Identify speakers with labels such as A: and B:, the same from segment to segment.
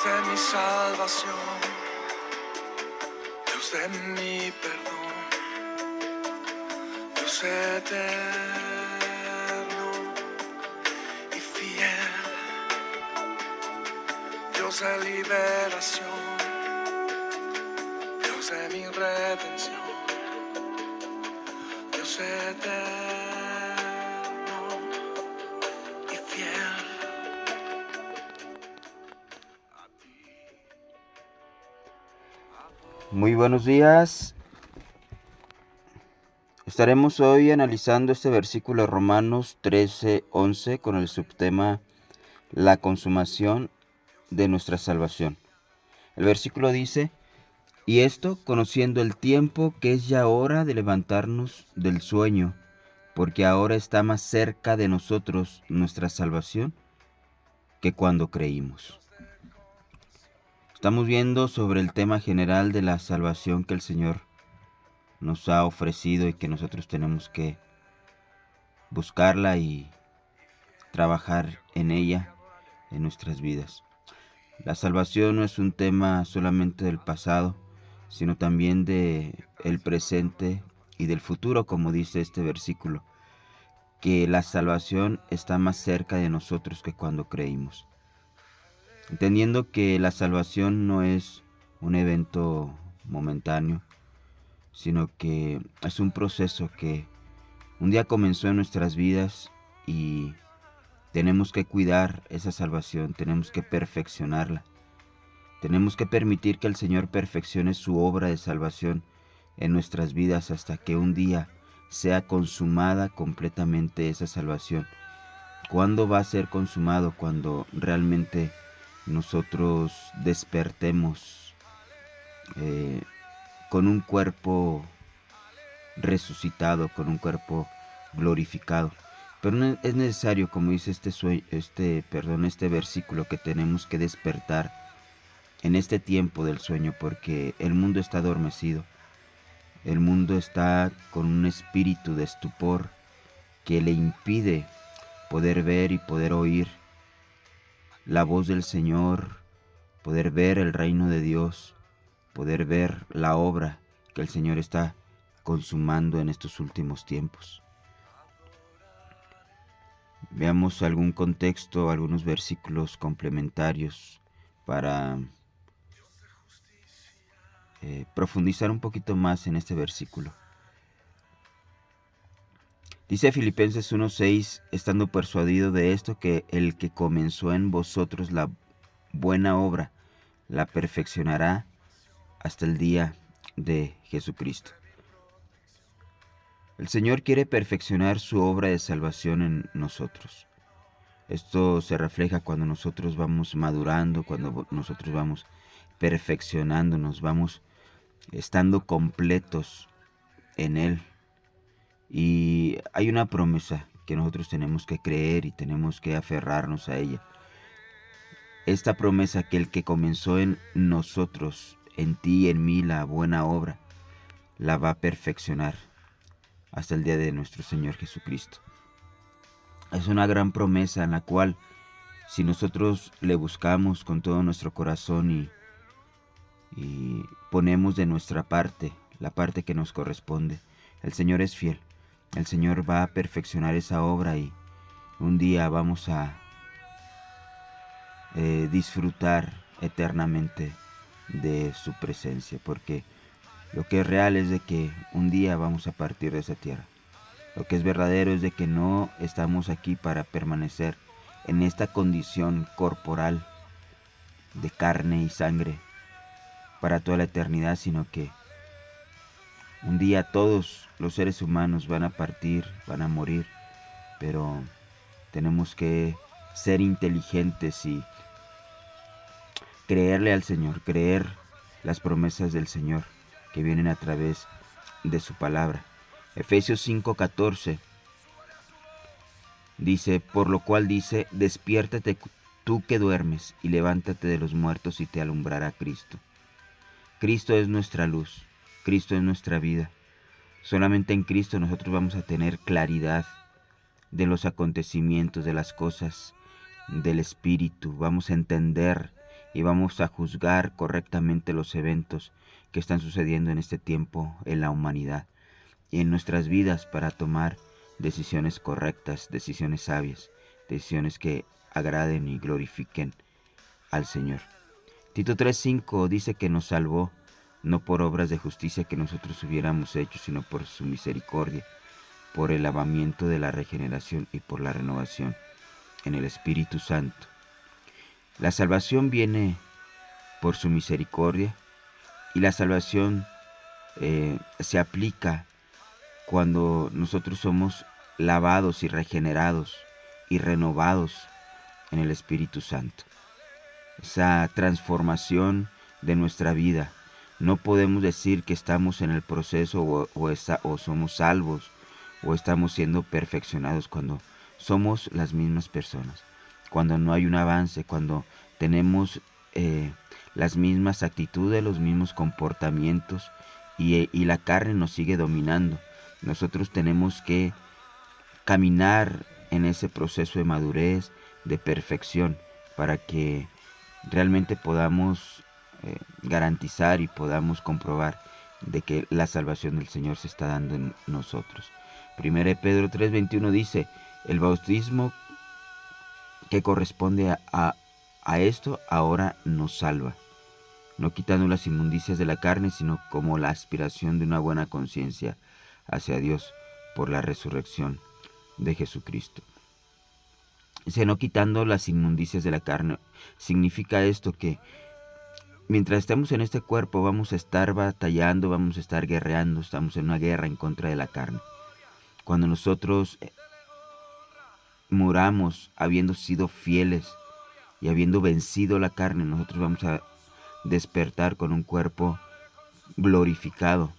A: de mi salvación, Dios de mi perdón, Dios eterno y fiel, Dios de liberación, Dios de mi redención, Dios eterno y fiel.
B: Muy buenos días. Estaremos hoy analizando este versículo de Romanos 13:11 con el subtema La consumación de nuestra salvación. El versículo dice: y esto conociendo el tiempo, que es ya hora de levantarnos del sueño, porque ahora está más cerca de nosotros nuestra salvación que cuando creímos. Estamos viendo sobre el tema general de la salvación que el Señor nos ha ofrecido y que nosotros tenemos que buscarla y trabajar en ella en nuestras vidas. La salvación no es un tema solamente del pasado, sino también de el presente y del futuro, como dice este versículo, que la salvación está más cerca de nosotros que cuando creímos. Entendiendo que la salvación no es un evento momentáneo, sino que es un proceso que un día comenzó en nuestras vidas y tenemos que cuidar esa salvación, tenemos que perfeccionarla. Tenemos que permitir que el Señor perfeccione su obra de salvación en nuestras vidas hasta que un día sea consumada completamente esa salvación. ¿Cuándo va a ser consumado? Cuando realmente nosotros despertemos con un cuerpo resucitado, con un cuerpo glorificado. Pero no es necesario, como dice este versículo, que tenemos que despertar en este tiempo del sueño, porque el mundo está adormecido. El mundo está con un espíritu de estupor que le impide poder ver y poder oír la voz del Señor, poder ver el reino de Dios, poder ver la obra que el Señor está consumando en estos últimos tiempos. Veamos algún contexto, algunos versículos complementarios para profundizar un poquito más en este versículo. Dice Filipenses 1:6, estando persuadido de esto, que el que comenzó en vosotros la buena obra, la perfeccionará hasta el día de Jesucristo. El Señor quiere perfeccionar su obra de salvación en nosotros. Esto se refleja cuando nosotros vamos madurando, cuando nosotros vamos perfeccionándonos, vamos estando completos en Él. Y hay una promesa que nosotros tenemos que creer y tenemos que aferrarnos a ella. Esta promesa, que el que comenzó en nosotros, en ti y en mí, la buena obra, la va a perfeccionar hasta el día de nuestro Señor Jesucristo. Es una gran promesa en la cual, si nosotros le buscamos con todo nuestro corazón y ponemos de nuestra parte, la parte que nos corresponde, el Señor es fiel. El Señor va a perfeccionar esa obra y un día vamos a disfrutar eternamente de su presencia, porque lo que es real es de que un día vamos a partir de esa tierra. Lo que es verdadero es de que no estamos aquí para permanecer en esta condición corporal de carne y sangre para toda la eternidad, sino que un día todos los seres humanos van a partir, van a morir, pero tenemos que ser inteligentes y creerle al Señor, creer las promesas del Señor que vienen a través de su palabra. Efesios 5:14 dice, por lo cual dice, despiértate tú que duermes y levántate de los muertos y te alumbrará Cristo. Cristo es nuestra luz, Cristo es nuestra vida. Solamente en Cristo nosotros vamos a tener claridad de los acontecimientos, de las cosas del Espíritu. Vamos a entender y vamos a juzgar correctamente los eventos que están sucediendo en este tiempo en la humanidad y en nuestras vidas para tomar decisiones correctas, decisiones sabias, decisiones que agraden y glorifiquen al Señor. Tito 3:5 dice que nos salvó no por obras de justicia que nosotros hubiéramos hecho, sino por su misericordia, por el lavamiento de la regeneración y por la renovación en el Espíritu Santo. La salvación viene por su misericordia y la salvación se aplica cuando nosotros somos lavados y regenerados y renovados en el Espíritu Santo. Esa transformación de nuestra vida. No podemos decir que estamos en el proceso o somos salvos o estamos siendo perfeccionados cuando somos las mismas personas, cuando no hay un avance, cuando tenemos las mismas actitudes, los mismos comportamientos y la carne nos sigue dominando. Nosotros tenemos que caminar en ese proceso de madurez, de perfección, para que realmente podamos garantizar y podamos comprobar de que la salvación del Señor se está dando en nosotros. 1 Pedro 3:21 dice, el bautismo que corresponde a esto ahora nos salva, no quitando las inmundicias de la carne, sino como la aspiración de una buena conciencia hacia Dios por la resurrección de Jesucristo. Dice, no quitando las inmundicias de la carne. Significa esto que mientras estemos en este cuerpo vamos a estar batallando, vamos a estar guerreando, estamos en una guerra en contra de la carne. Cuando nosotros muramos habiendo sido fieles y habiendo vencido la carne, nosotros vamos a despertar con un cuerpo glorificado,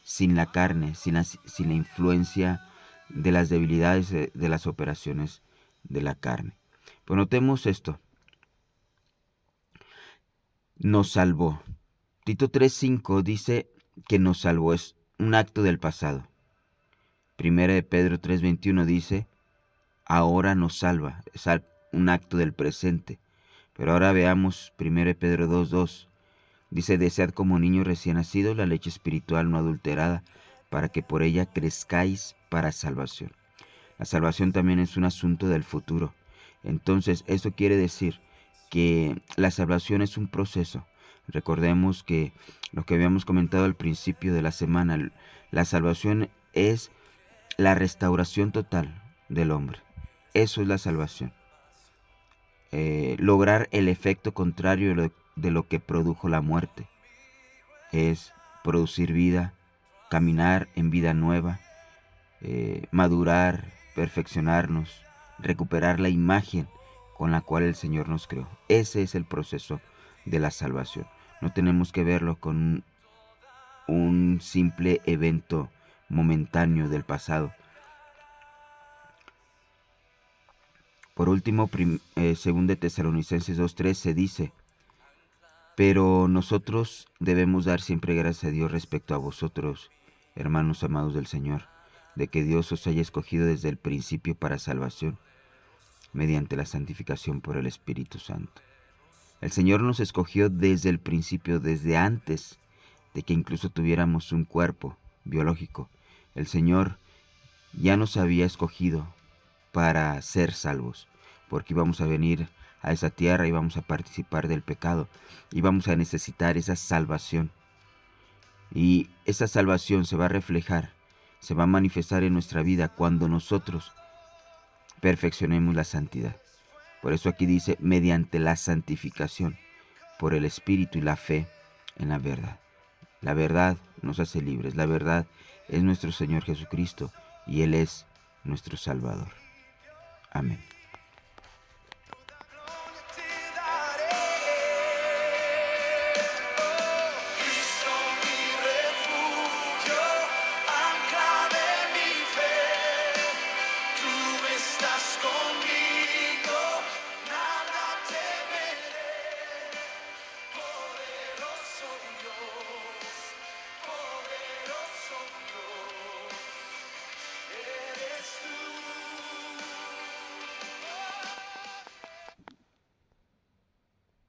B: sin la carne, sin la influencia de las debilidades de las operaciones de la carne. Pues notemos esto. Nos salvó. Tito 3:5 dice que nos salvó, es un acto del pasado. 1 Pedro 3:21 dice, ahora nos salva, es un acto del presente. Pero ahora veamos 1 Pedro 2:2. Dice, desead como niños recién nacidos la leche espiritual no adulterada, para que por ella crezcáis para salvación. La salvación también es un asunto del futuro. Entonces, esto quiere decir que la salvación es un proceso. Recordemos que lo que habíamos comentado al principio de la semana, la salvación es la restauración total del hombre. Eso es la salvación. Lograr el efecto contrario de lo que produjo la muerte. Es producir vida, caminar en vida nueva, madurar, perfeccionarnos, recuperar la imagen con la cual el Señor nos creó. Ese es el proceso de la salvación. No tenemos que verlo con un simple evento momentáneo del pasado. Por último, 2 Tesalonicenses 2:13 dice, pero nosotros debemos dar siempre gracias a Dios respecto a vosotros, hermanos amados del Señor, de que Dios os haya escogido desde el principio para salvación, mediante la santificación por el Espíritu Santo. El Señor nos escogió desde el principio, desde antes de que incluso tuviéramos un cuerpo biológico. El Señor ya nos había escogido para ser salvos, porque íbamos a venir a esa tierra, íbamos a participar del pecado, íbamos a necesitar esa salvación. Y esa salvación se va a reflejar, se va a manifestar en nuestra vida cuando nosotros perfeccionemos la santidad. Por eso aquí dice, mediante la santificación, por el Espíritu y la fe en la verdad. La verdad nos hace libres, la verdad es nuestro Señor Jesucristo y Él es nuestro Salvador. Amén.